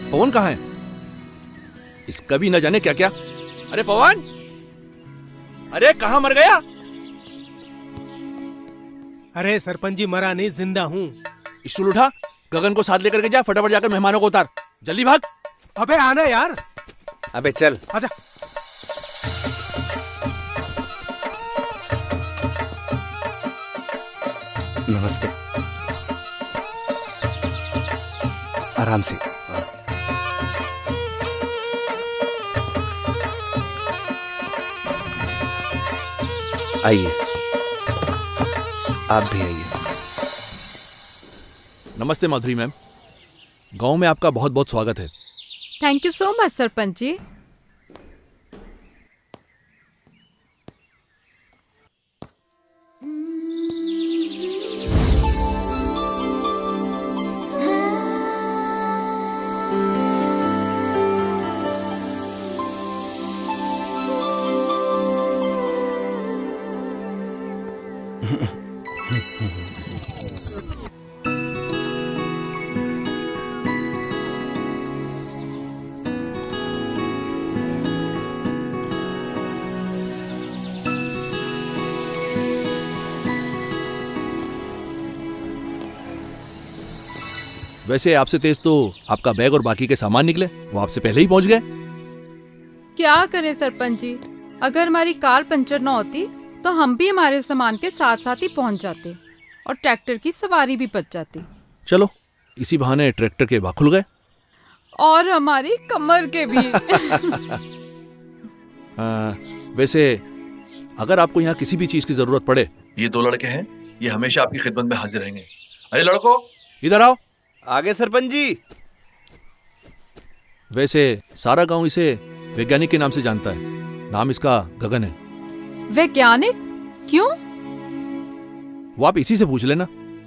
पवन कहाँ है? इसका भी न जाने क्या क्या। अरे पवन, अरे कहाँ मर गया? अरे सरपंच जी मरा नहीं, जिंदा हूँ। स्टूल उठा, गगन को साथ लेकर के जा, फटाफट जाकर मेहमानों को उतार, जल्दी भाग। अबे आना यार। अबे चल आजा। नमस्ते। आराम से। आइए, आप भी आइए। नमस्ते माधुरी मैम, गांव में आपका बहुत बहुत स्वागत है। Thank you so much sarpanch ji. वैसे आपसे तेज तो आपका बैग और बाकी के सामान निकले, वो आपसे पहले ही पहुंच गए। क्या करें सरपंच जी, अगर हमारी कार पंचर न होती तो हम भी हमारे सामान के साथ साथ ही पहुंच जाते और ट्रैक्टर की सवारी भी बच जाती। चलो, इसी बहाने ट्रैक्टर के भाग खुल गए और हमारी कमर के भी। वैसे अगर आपको यहाँ किसी भी चीज की जरूरत पड़े, ये दो लड़के हैं, ये हमेशा आपकी खिदमत में हाजिर रहेंगे। अरे लड़को, इधर आओ। आगे सरपंच जी। वैसे सारा गांव इसे वैज्ञानिक के नाम से जानता है, नाम इसका गगन है। वैज्ञानिक? क्यों? वो आप इसी से पूछ लेना।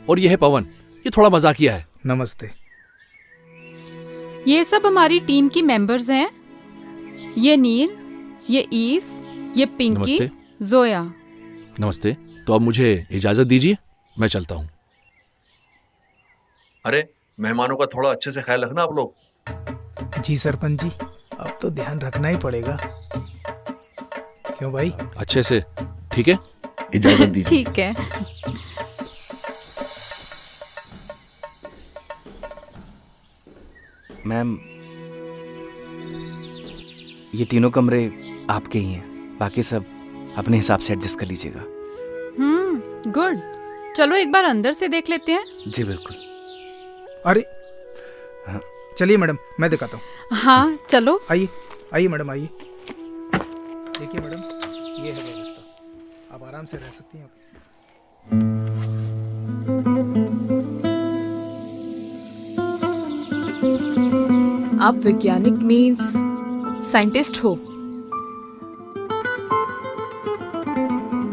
और ये है पवन, ये थोड़ा मजाकिया है। नमस्ते। ये सब हमारी टीम की मेंबर्स हैं। ये नील, ये ईव, ये पिंकी, नमस्ते। जोया। नमस्ते। तो अब मुझे इजाजत दीजिए, मैं चलता हूँ। अरे मेहमानों का थोड़ा अच्छे से ख्याल रखना आप लोग। जी सरपंच जी, अब तो ध्यान रखना ही पड़ेगा। क्यों भाई? अच्छे से, ठीक है? इजाजत दीजिए। ठीक है। मैम, ये तीनों कमरे आपके ही हैं, बाकी सब अपने हिसाब से एडजस्ट कर लीजिएगा। गुड। चलो एक बार अंदर से देख लेते हैं। जी बिल्कुल। अरे हाँ। चलिए मैडम, मैं दिखाता हूँ। हाँ चलो। आइए आइए मैडम, आइए। देखिए मैडम, ये है व्यवस्था, आप आराम से रह सकती हैं यहाँ पे। आप वैज्ञानिक मीन्स साइंटिस्ट हो?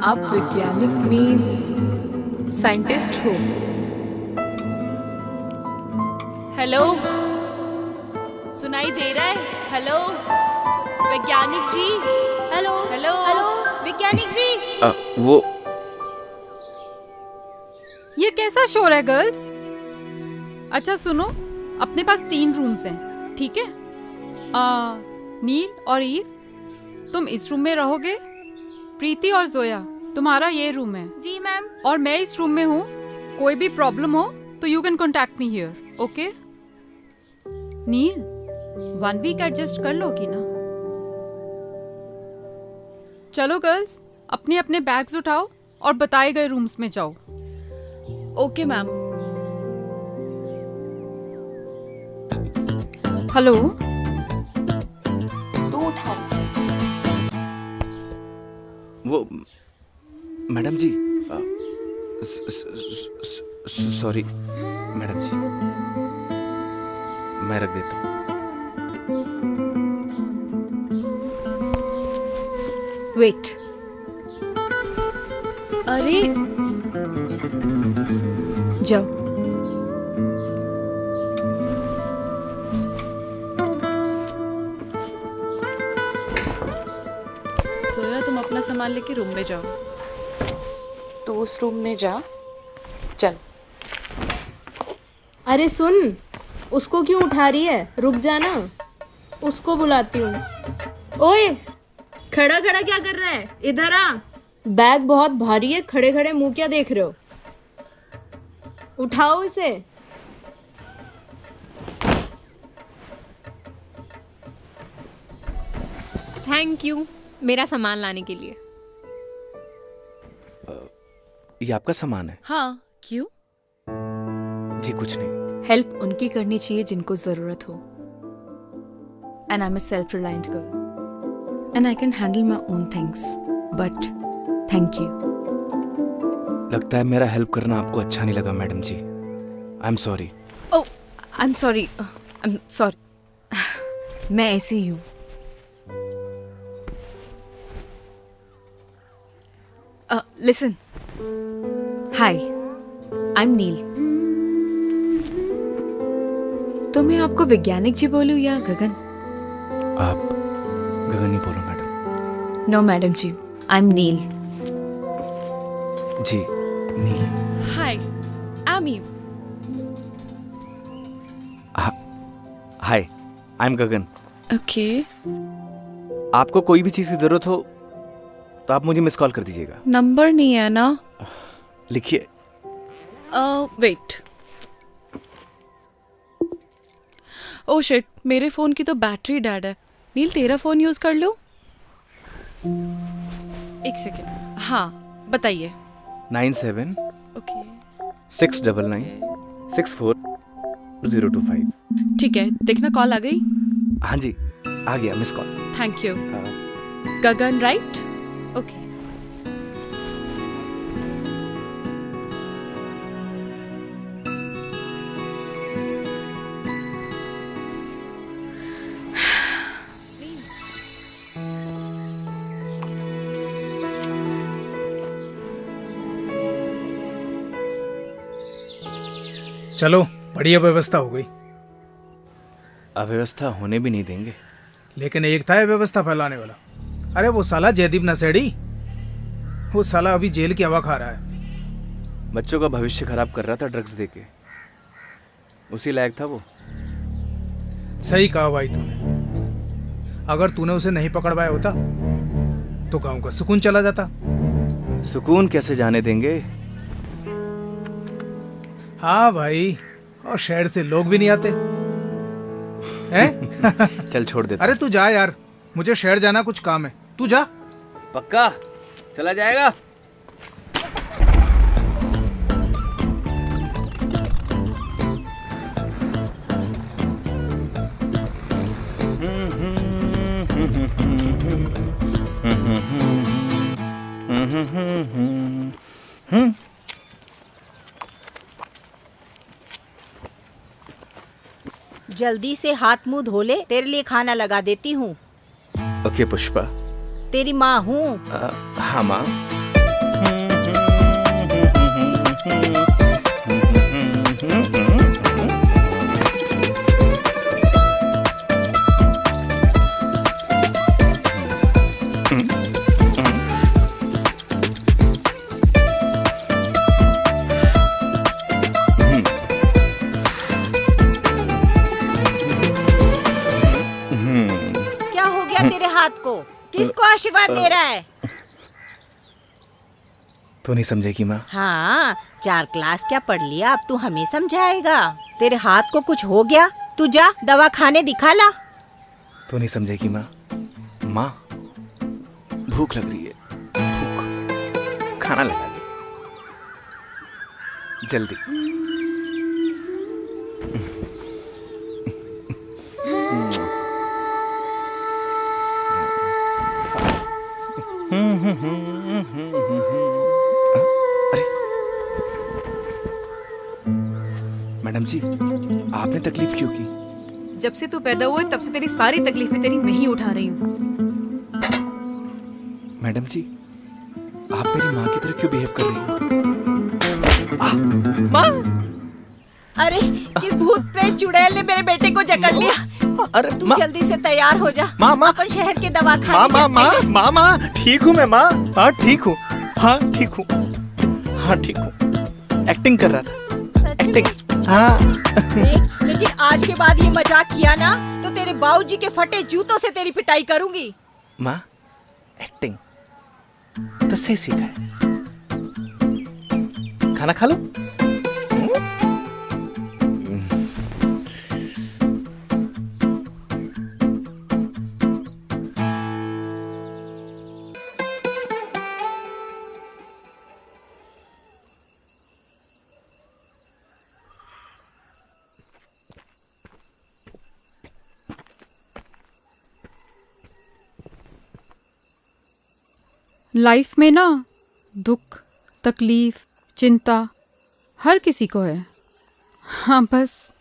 आप वैज्ञानिक मीन्स साइंटिस्ट हो? हेलो, सुनाई दे रहा है? हेलो वैज्ञानिक जी। हेलो हेलो हेलो वैज्ञानिक जी। वो ये कैसा शोर है गर्ल्स? अच्छा सुनो, अपने पास 3 रूम्स हैं, ठीक है? नील और ईव, तुम इस रूम में रहोगे। प्रीति और जोया, तुम्हारा ये रूम है जी मैम। और मैं इस रूम में हूँ। कोई भी प्रॉब्लम हो तो you can contact me here, okay? Neel, 1 week adjust कर लोगी ना? चलो गर्ल्स, अपने अपने बैग्स उठाओ और बताए गए रूम्स में जाओ। Okay ma'am. हेलो, वो मैडम जी, सॉरी मैडम जी, मैं रख देता हूँ। वेट। अरे जाओ। सोया, तुम अपना सामान लेके रूम में जाओ। तू उस रूम में जा, चल। अरे सुन, उसको क्यों उठा रही है? रुक जाना, उसको बुलाती हूँ। ओए, खड़ा खड़ा क्या कर रहा है? इधर आ। बैग बहुत भारी है, खड़े खड़े मुंह क्या देख रहे हो? उठाओ इसे। थैंक यू मेरा सामान लाने के लिए। ये आपका सामान है? हाँ, क्यों? जी कुछ नहीं। हेल्प उनकी करनी चाहिए जिनको जरूरत हो। And I am a self reliant girl and I can handle my own things, but thank you. लगता है मेरा हेल्प करना आपको अच्छा नहीं लगा madam ji. I am sorry. Oh, I am sorry. I am sorry. मैं ऐसे ही हूँ। Listen, hi, I am Neel. तो मैं आपको वैज्ञानिक जी बोलूं या गगन? आप गगन ही बोलो madam. No madam ji, I am Neel. जी Neel. Hi, I am Eve. Hi, I am Gagan. Okay. आपको कोई भी चीज़ की ज़रूरत हो तो आप मुझे मिस कॉल कर दीजिएगा। नंबर नहीं है ना? लिखिए। वेट। ओह शिट, मेरे फोन की तो बैटरी डेड है। नील, तेरा फोन यूज कर लूं? एक सेकेंड। हाँ, बताइए। 97 ओके। 699 64 025। ठीक है, देखना कॉल आ गई। हाँ जी, आ गया miss call. Thank you. Gagan, right? Okay. चलो, बढ़िया व्यवस्था हो गई। अव्यवस्था होने भी नहीं देंगे। लेकिन एक था ये व्यवस्था फैलाने वाला। अरे वो साला जयदीप नशेड़ी, वो साला अभी जेल की हवा खा रहा है। बच्चों का भविष्य खराब कर रहा था ड्रग्स देके। उसी लायक था वो। सही कहा भाई तूने। अगर तूने उसे नहीं पकड़वाया होता तो गांव का सुकून चला जाता। सुकून कैसे जाने देंगे? हाँ भाई, और शहर से लोग भी नहीं आते हैं? चल छोड़ देता। अरे तू जा यार, मुझे शहर जाना, कुछ काम है। तू जा। पक्का चला जाएगा? जल्दी से हाथ मुंह धो ले, तेरे लिए खाना लगा देती हूँ। ओके पुष्पा। तेरी माँ हूँ। हाँ माँ। क्या हो गया तेरे हाथ को? किसको आशीर्वाद दे रहा है? तो नहीं समझेगी माँ? हाँ, 4 क्लास क्या पढ़ लिया, अब तू हमें समझाएगा? तेरे हाथ को कुछ हो गया, तू जा दवा खाने दिखा ला। तो नहीं समझेगी माँ? माँ, भूख लग रही है, भूख। खाना लगा दे जल्दी। मैडम जी, आपने तकलीफ क्यों की? जब से तू पैदा हुआ है तब से तेरी सारी तकलीफें तेरी मैं ही उठा रही हूँ। मैडम जी, आप मेरी माँ की तरह क्यों बिहेव कर रही हो? माँ! अरे इस भूत प्रेत चुड़ैल ने मेरे बेटे को जकड़ लिया। अरे तू जल्दी से तैयार हो जा। माँ, अपन शहर के दवाखाने माँ, ठीक हूँ मैं माँ। हाँ ठीक हूँ, हाँ ठीक हूँ, हाँ ठीक हूँ। एक्टिंग कर रहा था, एक्टिंग। हाँ। लेकिन आज के बाद ये मजाक किया ना तो तेरे बाबूजी के फटे जूतों से तेरी पिटाई करूंगी। माँ, एक्टिंग तो सही सीखा है। खाना खा लो। लाइफ में ना दुख, तकलीफ, चिंता हर किसी को है। हाँ, बस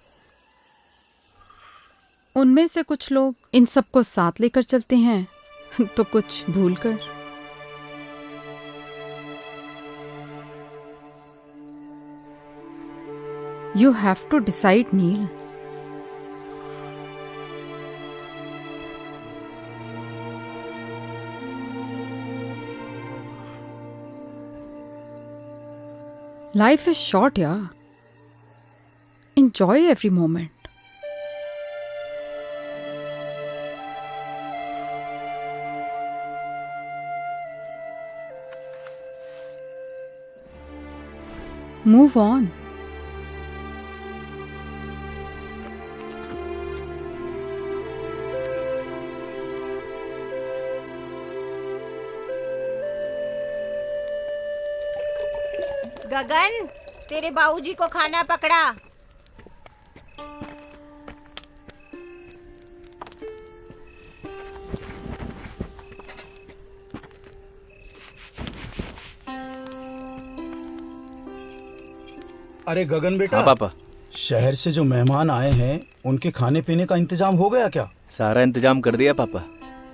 उनमें से कुछ लोग इन सबको साथ लेकर चलते हैं तो कुछ भूल कर। You have to decide, Neel. Life is short, yeah. Enjoy every moment. Move on. Gagan, तेरे बाबूजी को खाना पकड़ा। अरे गगन बेटा। हाँ पापा। शहर से जो मेहमान आए हैं उनके खाने पीने का इंतजाम हो गया क्या? सारा इंतजाम कर दिया पापा,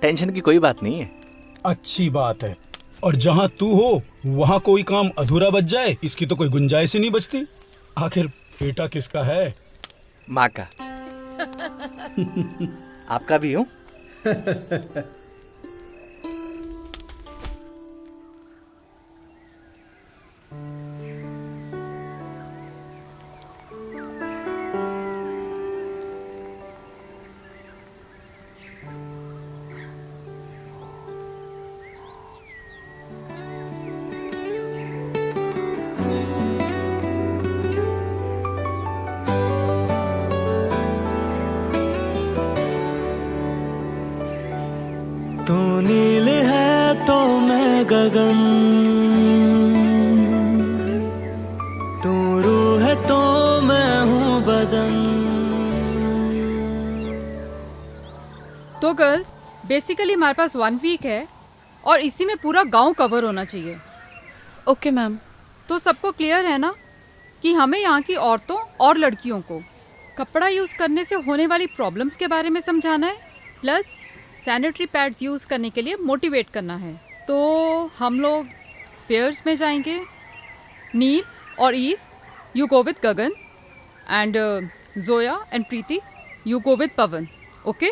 टेंशन की कोई बात नहीं है। अच्छी बात है। और जहाँ तू हो वहाँ कोई काम अधूरा बच जाए इसकी तो कोई गुंजाइश ही नहीं बचती। आखिर बेटा किसका है? माँ का। आपका भी हूँ। तू नील है तो मैं गगन, तू रूह है तो मैं हूँ बदन। तो गर्ल्स, बेसिकली हमारे पास 1 वीक है और इसी में पूरा गांव कवर होना चाहिए। Okay ma'am. तो सबको क्लियर है ना कि हमें यहाँ की औरतों और लड़कियों को कपड़ा यूज़ करने से होने वाली प्रॉब्लम्स के बारे में समझाना है, प्लस सैनिटरी पैड्स यूज़ करने के लिए मोटिवेट करना है। तो हम लोग पेयर्स में जाएंगे। नील और Eve, you go with Gagan, and Zoya and Preeti, you go with Pawan. Okay,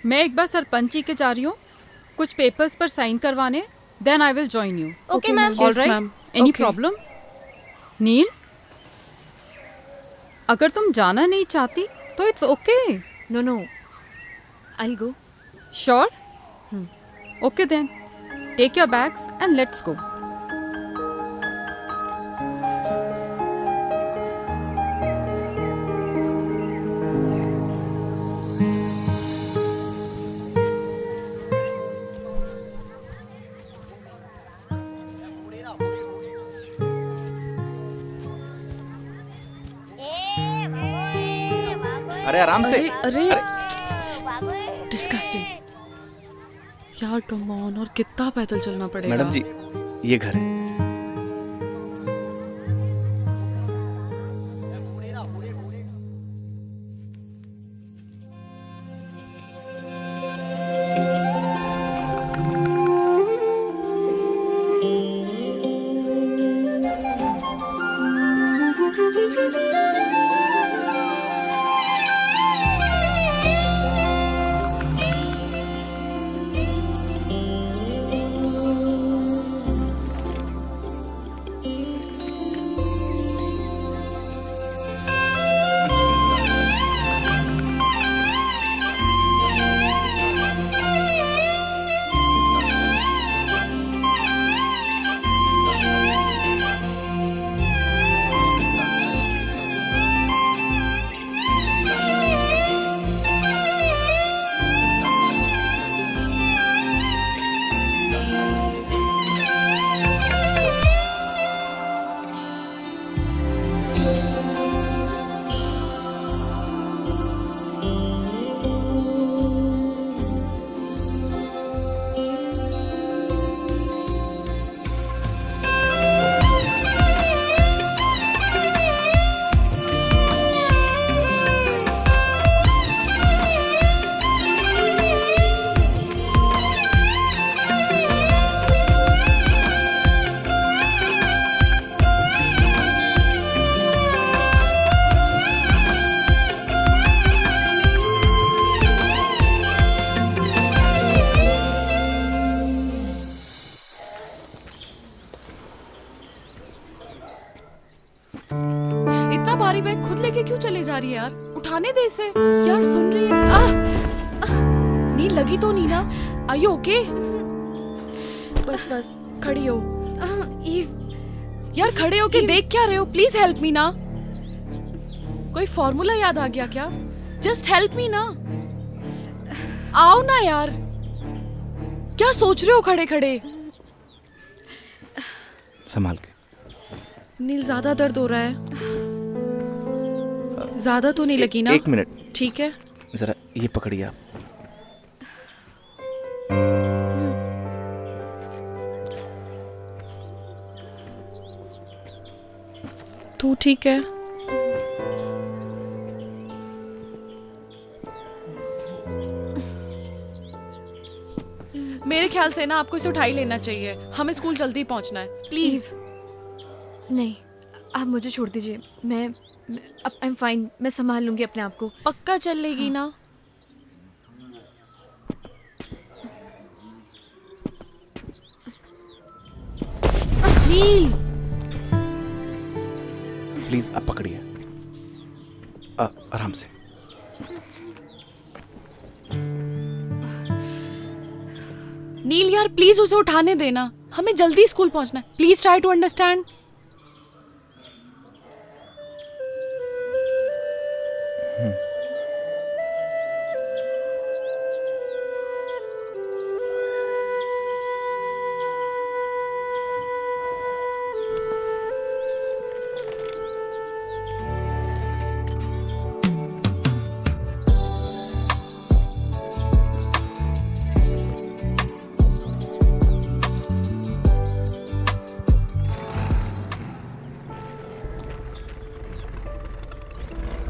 मैं एक बार सरपंच जी के जा रही हूँ कुछ पेपर्स पर साइन करवाने, then I will join you. Okay ma'am. All right, any problem? Neel, अगर तुम जाना नहीं चाहती तो it's okay. No no, I'll go. Sure? Okay then. Take your bags and let's go. अरे आराम से। अरे डिस्गस्टिंग यार, कम ऑन, और कितना पैदल चलना पड़ेगा। मैडम जी, ये घर है। इतना भारी बैग खुद लेके क्यों चले जा रही है यार? उठाने दे इसे यार। सुन रही है? नील लगी तो नहीं ना? Are you okay? बस बस खड़ी हो यार, खड़े होके देख क्या रहे हो? प्लीज हेल्प मी ना। कोई फॉर्मूला याद आ गया क्या? जस्ट हेल्प मी ना। आओ ना यार, क्या सोच रहे हो खड़े खड़े? संभाल के। नील ज्यादा दर्द हो रहा है? ज्यादा तो नहीं लगी ना? एक मिनट। ठीक है, जरा ये पकड़िए आप। तू ठीक है? मेरे ख्याल से ना आपको इसे उठा ही लेना चाहिए। हमें स्कूल जल्दी पहुंचना है। प्लीज। नहीं, आप मुझे छोड़ दीजिए। मैं अब आई एम फाइन। मैं संभाल लूंगी अपने आप को। पक्का चल लेगी ना? नील प्लीज आप पकड़िए, आराम से। नील यार प्लीज उसे उठाने देना, हमें जल्दी स्कूल पहुंचना है। Please try to understand.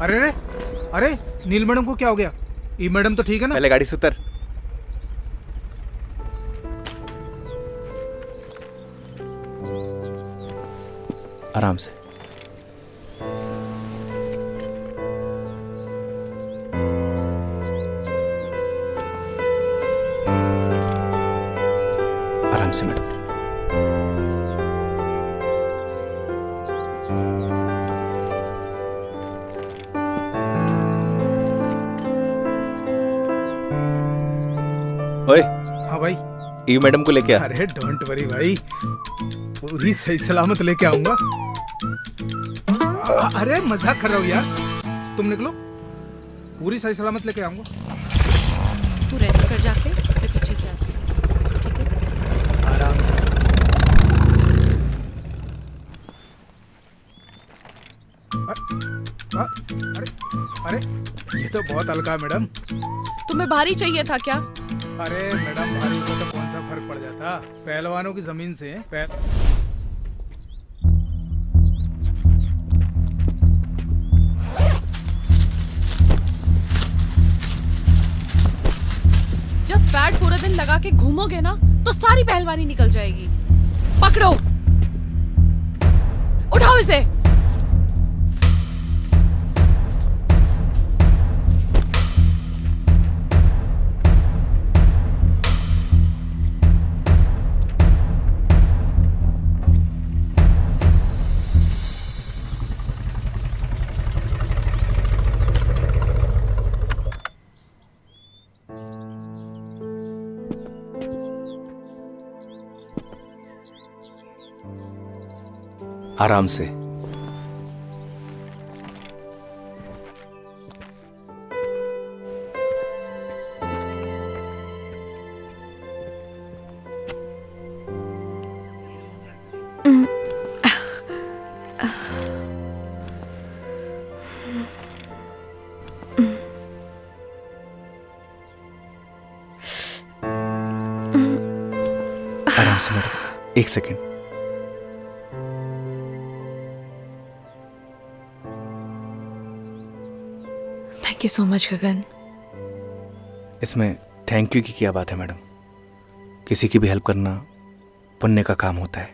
अरे अरे अरे, नील मैडम को क्या हो गया? ये मैडम तो ठीक है ना? पहले गाड़ी से उतर। आराम से। आराम से मैडम। ओए हाँ भाई। ई मैडम को लेके आ। अरे डोंट वरी भाई, पूरी सही सलामत लेके आऊंगा। अरे मजाक कर रहा हूँ यार, तुम निकलो, पूरी सही सलामत लेके आऊंगा। तू रेस्ट कर जाके, मैं पीछे से आती हूँ, ठीक है? आराम से। अरे अरे ये तो बहुत हल्का है मैडम। तुम्हें भारी चाहिए था क्या? अरे मैडम, भारी को तो कौन सा फर्क पड़ जाता, पहलवानों की जमीन से जब पैड पूरा दिन लगा के घूमोगे ना तो सारी पहलवानी निकल जाएगी। पकड़ो, उठाओ इसे। आराम से। आराम से मैडम, एक second. Thank you so much Gagan. इसमें थैंक यू की क्या बात है मैडम, किसी की भी हेल्प करना पुण्य का काम होता है।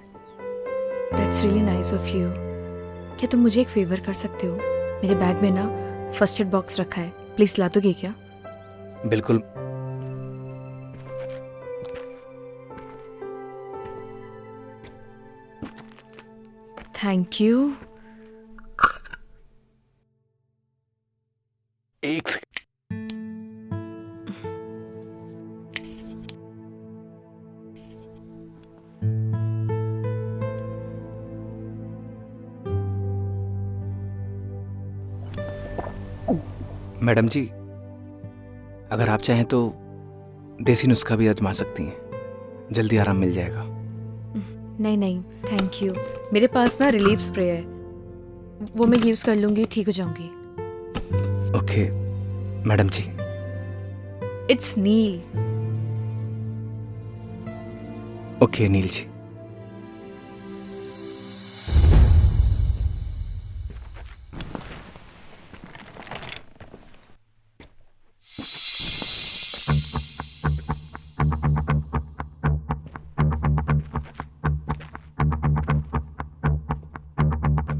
That's really nice of you. क्या तुम मुझे एक फेवर कर सकते हो? मेरे बैग में ना फर्स्ट एड बॉक्स रखा है, प्लीज ला दोगे क्या? बिल्कुल। Thank you. एक सेकंड। मैडम जी, अगर आप चाहें तो देसी नुस्खा भी आजमा सकती हैं, जल्दी आराम मिल जाएगा। नहीं नहीं थैंक यू, मेरे पास ना रिलीफ स्प्रे है, वो मैं यूज कर लूंगी, ठीक हो जाऊंगी। Okay madam ji. It's Neel. Okay Neel ji.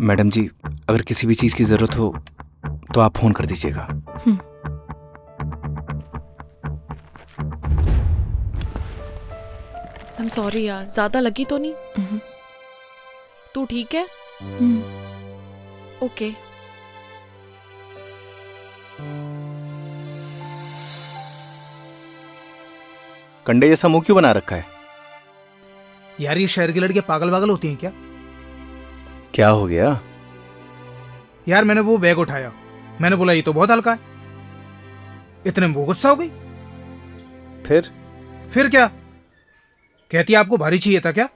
Madam ji, अगर किसी भी चीज की जरूरत हो तो आप फोन कर दीजिएगा। I'm sorry यार, ज्यादा लगी तो नहीं? तू ठीक है? ओके। कंडे जैसा मुंह क्यों बना रखा है? यार ये शहर की लड़कियां पागल पागल होती हैं क्या? क्या हो गया? यार मैंने वो बैग उठाया, मैंने बोला ये तो बहुत हल्का है, इतने में वो गुस्सा हो गई। फिर क्या कहती है, आपको भारी चाहिए था क्या?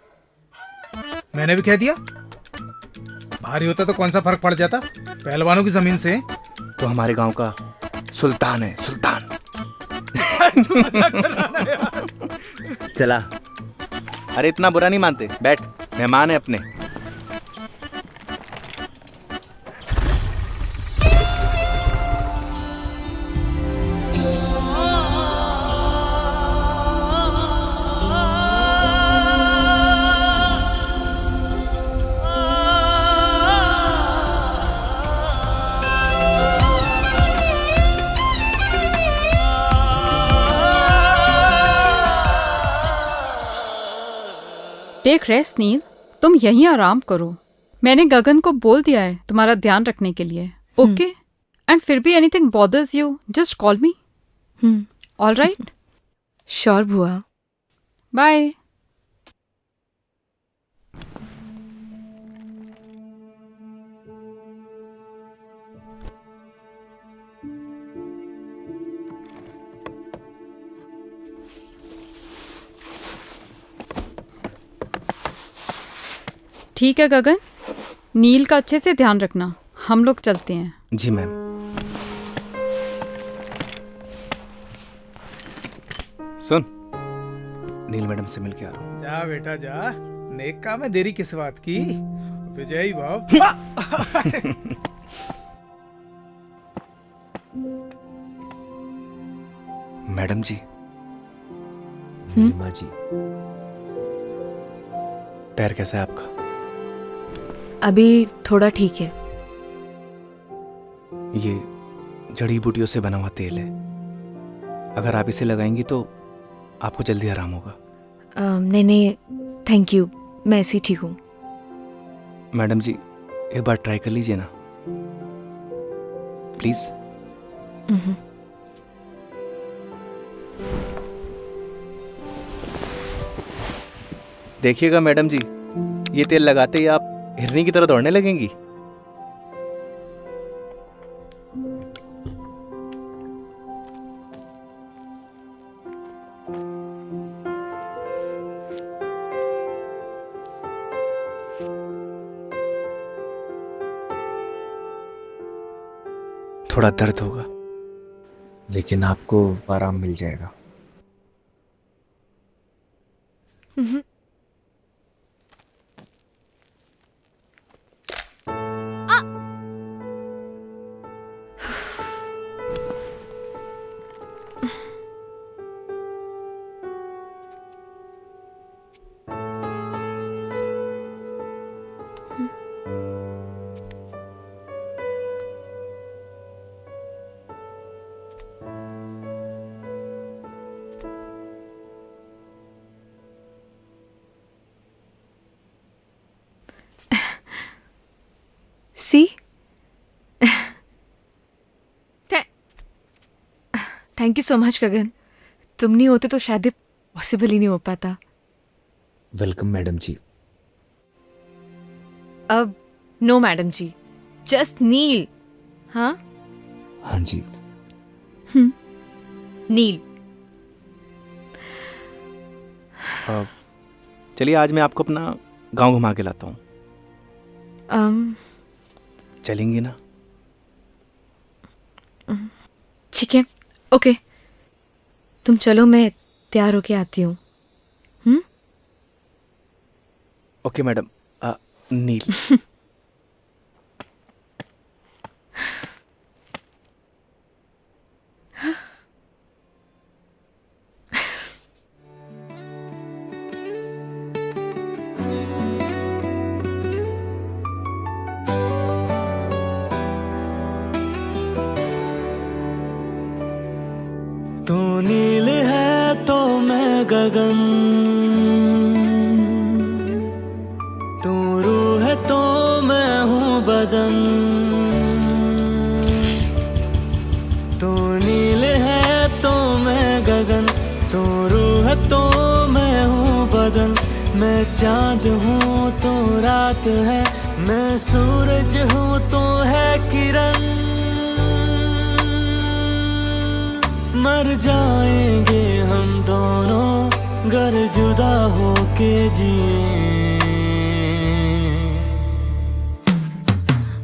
मैंने भी कह दिया भारी होता तो कौन सा फर्क पड़ जाता, पहलवानों की जमीन से। तो हमारे गांव का सुल्तान है, सुल्तान। चला। अरे इतना बुरा नहीं मानते, बैठ, मेहमान है अपने। टेक रेस्ट नील, तुम यहीं आराम करो। मैंने गगन को बोल दिया है तुम्हारा ध्यान रखने के लिए, ओके? एंड फिर भी anything bothers you, just call me, all right? Sure बुआ। बाय। ठीक है गगन, नील का अच्छे से ध्यान रखना। हम लोग चलते हैं। जी मैम। सुन, नील मैडम से मिल के आ रहा हूँ। जा बेटा जा, नेक काम है, देरी किस बात की। विजय बाब। मैडम जी। माँ जी। पैर कैसा है आपका? अभी थोड़ा ठीक है। ये जड़ी बूटियों से बना हुआ तेल है, अगर आप इसे लगाएंगी तो आपको जल्दी आराम होगा। नहीं नहीं, थैंक यू, मैं ऐसी ठीक हूँ। मैडम जी, एक बार ट्राई कर लीजिए ना प्लीज। देखिएगा मैडम जी, ये तेल लगाते ही आप हिरनी की तरह दौड़ने लगेंगी। थोड़ा दर्द होगा, लेकिन आपको आराम मिल जाएगा। सी, थैंक यू सो मच गगन। तुम नहीं होते तो शायद पॉसिबल ही नहीं हो पाता। वेलकम मैडम जी। अब नो मैडम जी, जस्ट नील। हाँ हाँ जी। नील। चलिए आज मैं आपको अपना गांव घुमा के लाता हूँ। चलेंगी ना? ठीक है, ओके, तुम चलो, मैं तैयार होके आती हूँ। Okay madam. नील। तू नील है तो मैं गगन, तू रूह है तो मैं हूँ बदन। तू नील है तो मैं गगन, तू रूह है तो मैं हूँ बदन। मैं चांद हूँ तो रात है, मैं सूरज हूँ तो है किरण। मर जाएंगे हम दोनों गर जुदा होके जिए।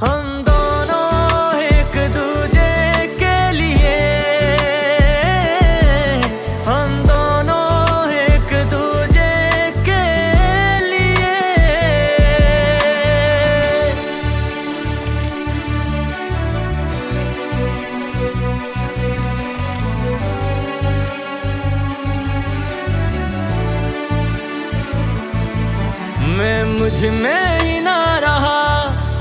हम दोनों एक दूजे के लिए, हम दोनों एक दूजे के लिए। मैं मुझ में ही ना रहा,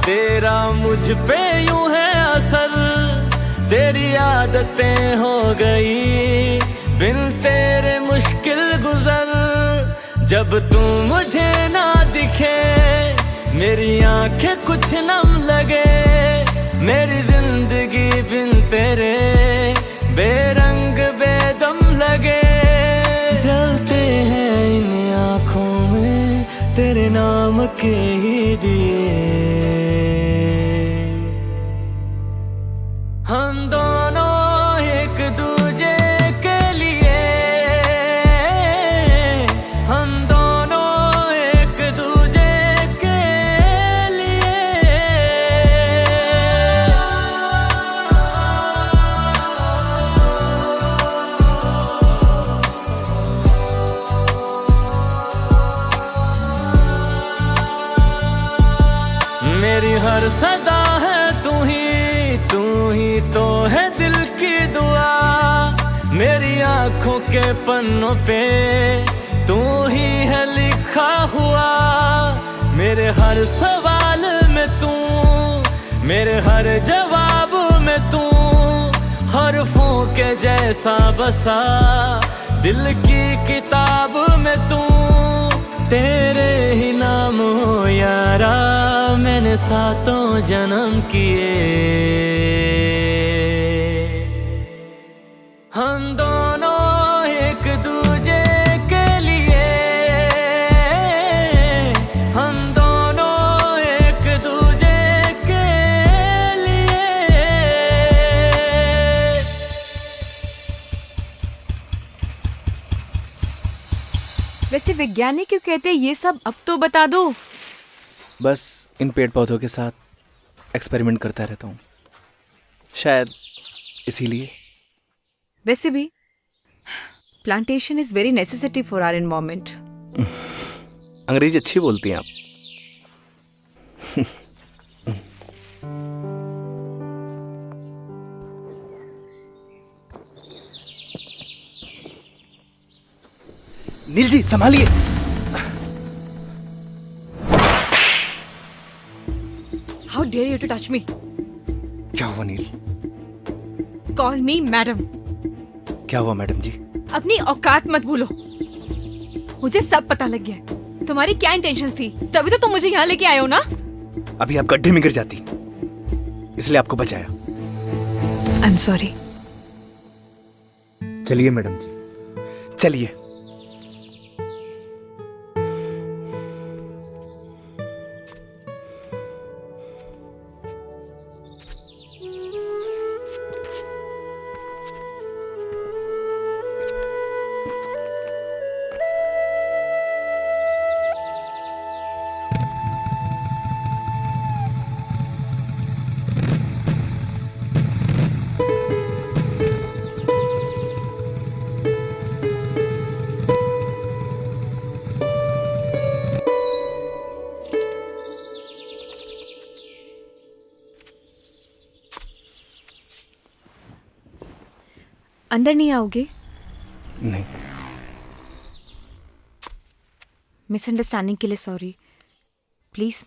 तेरा मुझ पे यूं है असर। तेरी आदतें हो गई बिन तेरे मुश्किल गुजर। जब तू मुझे ना दिखे, मेरी आंखें कुछ नम लगे। मेरी जिंदगी बिन तेरे बेरंग बेदम लगे। के ही दिए। हम दोनों एक दूजे के लिए, हम दोनों एक दूजे के मेरी हर सदा है तू ही तो है दिल की दुआ। मेरी आंखों के पन्नों पे तू ही है लिखा हुआ। मेरे हर सवाल में तू, मेरे हर जवाब में तू, हरफों के जैसा बसा दिल की किताब में तू। तेरे ही नाम हो यारा मैंने सातों जन्म किए। हम दोनों एक दूजे के लिए, हम दोनों एक दूजे के लिए। वैसे वैज्ञानिक क्यों कहते हैं ये सब, अब तो बता दो। बस इन पेड़ पौधों के साथ एक्सपेरिमेंट करता रहता हूँ, शायद इसीलिए। वैसे भी plantation is very necessity for our environment. अंग्रेजी अच्छी बोलती हैं आप। नील जी संभालिए। How dare you to touch me. क्या हुआ नील? Call me madam. क्या हुआ मैडम जी? अपनी औकात मत भूलो। मुझे सब पता लग गया है तुम्हारी क्या इंटेंशंस थी, तभी तो तुम मुझे यहाँ लेके आए हो ना। अभी आप गड्ढे में गिर जाती, इसलिए आपको बचाया। आई एम सॉरी। चलिए मैडम जी, चलिए। अंदर नहीं आओगे? नहीं। मिसअंडरस्टैंडिंग के लिए सॉरी। प्लीज